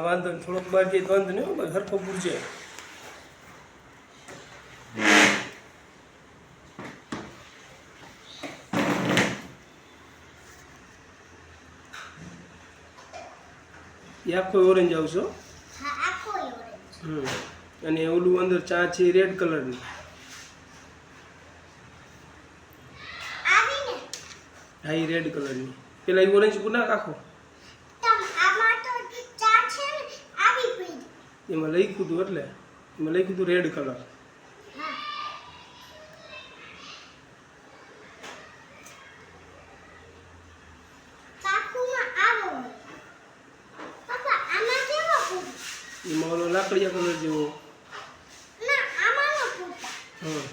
વાંધો નહીં, થોડોક બહાર જઈએ તો વાંધો નહીં, બસ હરખો પૂરજે. એ આખો ઓરેન્જ આવશે. અને ઓલું અંદર ચા છે રેડ કલરની. હા એ રેડ કલરની. પેલા એ ઓરેન્જ નાખ આખો. એમાં લખ્યું હતું એટલે એમાં લખ્યું હતું રેડ કલર. એમાં ઓલો લાકડીયા કલર જેવો. હા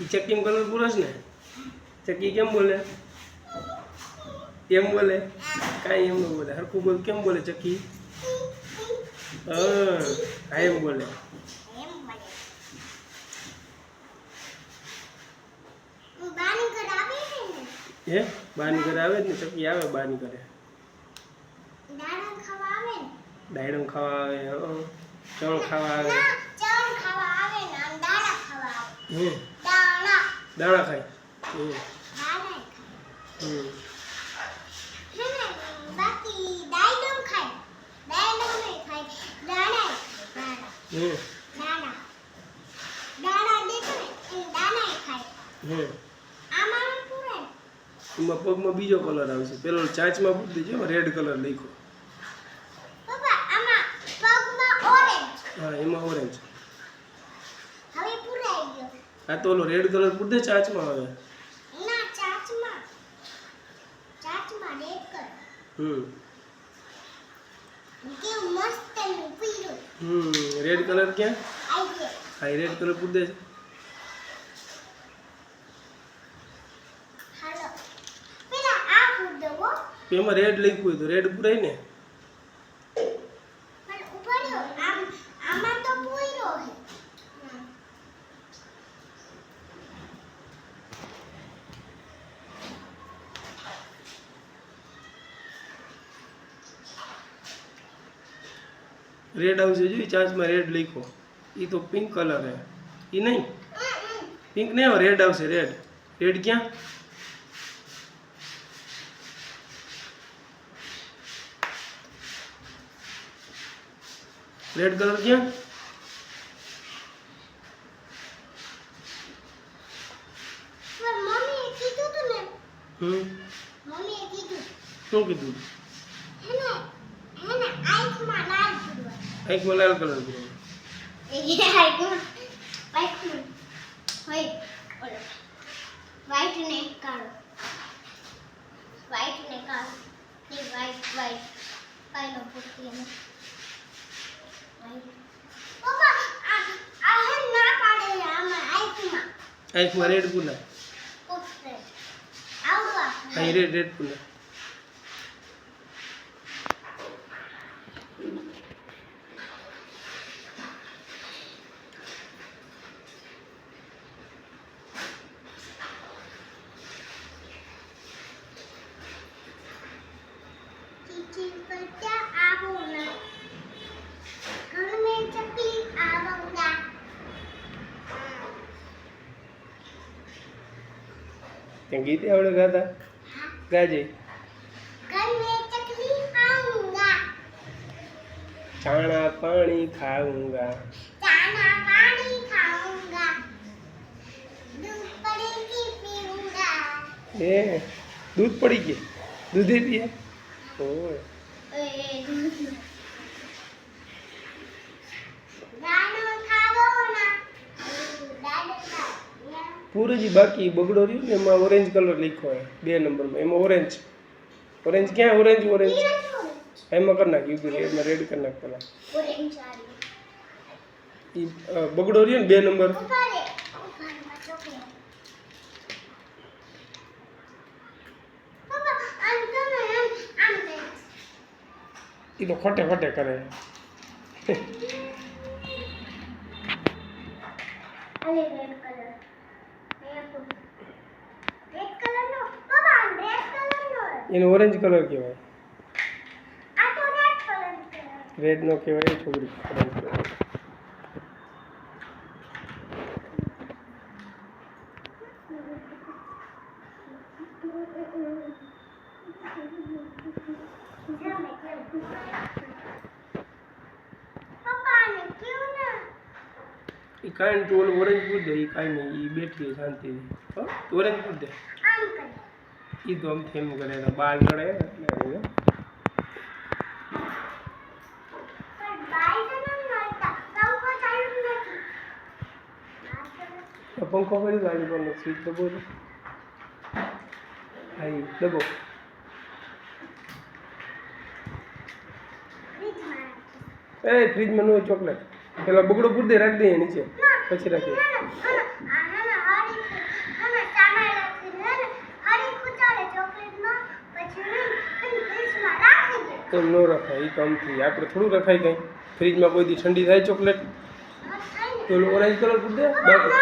એ ચક્કી કલર પૂરો છે ને. ચક્કી કેમ બોલે? કેમ બોલે? કાંઈ એમ ન બોલે. હરખું બોલ. કેમ બોલે ચક્કી? હા એમ બોલે. હે બાની ઘરે આવે જ ને ચક્કી આવે બાની ઘરે. ડાયડમ ખાવા આવે. ચણ ખાવા આવે. દાણા ખાય. એમાં પગમાં બીજો કલર આવશે. પેલો ચાંચમાં પૂરી દેજો રેડ કલર લખ્યો. હા એમાં ઓરેન્જ. આ તો ઓલો રેડ કલર પૂરી દે ચાંચમાં આવે. રેડ કલર ક્યાં? હા રેડ કલર પૂરી દે. એમાં રેડ લખ્યું હોય તો રેડ પૂરાય ને. રેડ આવશે જો ચાંચમાં રેડ લખ્યો. એ તો પિંક કલર હે. એ નહીં પિંક નહીં આવે રેડ આવશે. રેડ રેડ ક્યાં? રેડ કલર ક્યાં? શું કીધું? આંખમાં લાલ કલર વ્હાઈટ ને કાળો. વ્હાઈટ ને કાળો. વ્હાઈટ વ્હાઈટ કાળો પૂરતી એને પપ્પા આ હે ના પાડે આમાં આંખમાં રેડ પુના. આવવા આ રેડ રેડ પુના. ત્યાં ગીતે આવડે ગાતા? ગાજે. ચાણા પાણી ખાऊंगा. चाना पानी खाऊंगा. दूध पड़ेगी पीऊंगा. ए दूध पड़ी गई. दूध पिए. ओए पूरे जी बाकी बगड़ो रही ने में ऑरेंज कलर लिखो है 2 नंबर में. M orange. ऑरेंज क्या है? ऑरेंज ऑरेंज એમાં કરી નાખ યુપી રેડમાં રેડ કરી નાખ પેલા ઓરેન્જ વાળી એ બગડો રહ્યો ને 2 નંબર ઉભારે ચોકલેટ પપ્પા આમ તમે આમ દે એ તો ખોટે ખોટે કરે અલે રેડ કલર રેડ કલર નો પપ્પા રેડ કલર નો એને ઓરેન્જ કલર કહેવાય આ તો રેડ કલર છે રેડ નો કહેવાય છોકરી ઓરેન્જ કલર પપ્પા ને ક્યું ના એ કાંઈ તું ઓલું ઓરેન્જ પૂછ દે એ કાંઈ નહીં એ બેઠી હોય શાંતિથી હો ઓરેન્જ પૂછ દે આમ કર એ તો આમથી એમ કરે તો બાર નડે એટલે પણ બાય તો ન મળતા પંખો ચાલુ નથી પંખો કરી ગાડી પર સ્વીચ દબો તો હા એ દબો એ ફ્રીજમાં નો ચોકલેટ પેલા બગડો પૂર દે રાખી દઈએ નીચે પછી રાખીએ એમ ન રખાય એ તો આમથી આપણે થોડું રખાય કંઈ ફ્રીજમાં કોઈ દી ઠંડી થાય ચોકલેટ તો ઓલું ઓરેન્જ કલર પૂર દે બાકી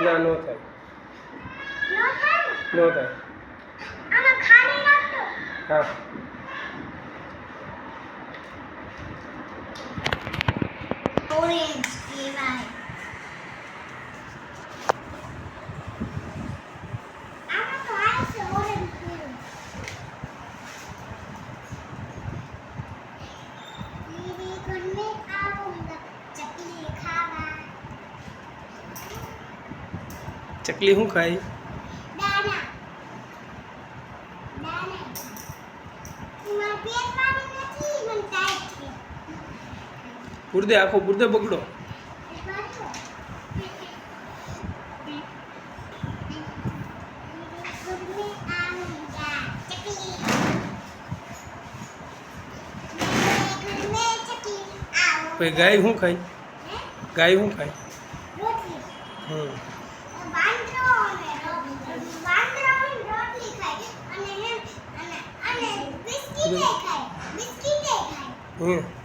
ના ન થાય ન થાય હા ઓરેન્જ કહેવાય આમાં તો આ છે ઓરેન્જ કલર દીદી ઘર में आऊंगा चकली खावा ચકલી શું ખાય દાના મારા પેટમાં નથી મને ટાઈટ છે પૂર દે આખો પૂર દે બગડો પછી ગાય શું ખાય ગાય શું ખાય હમ હમ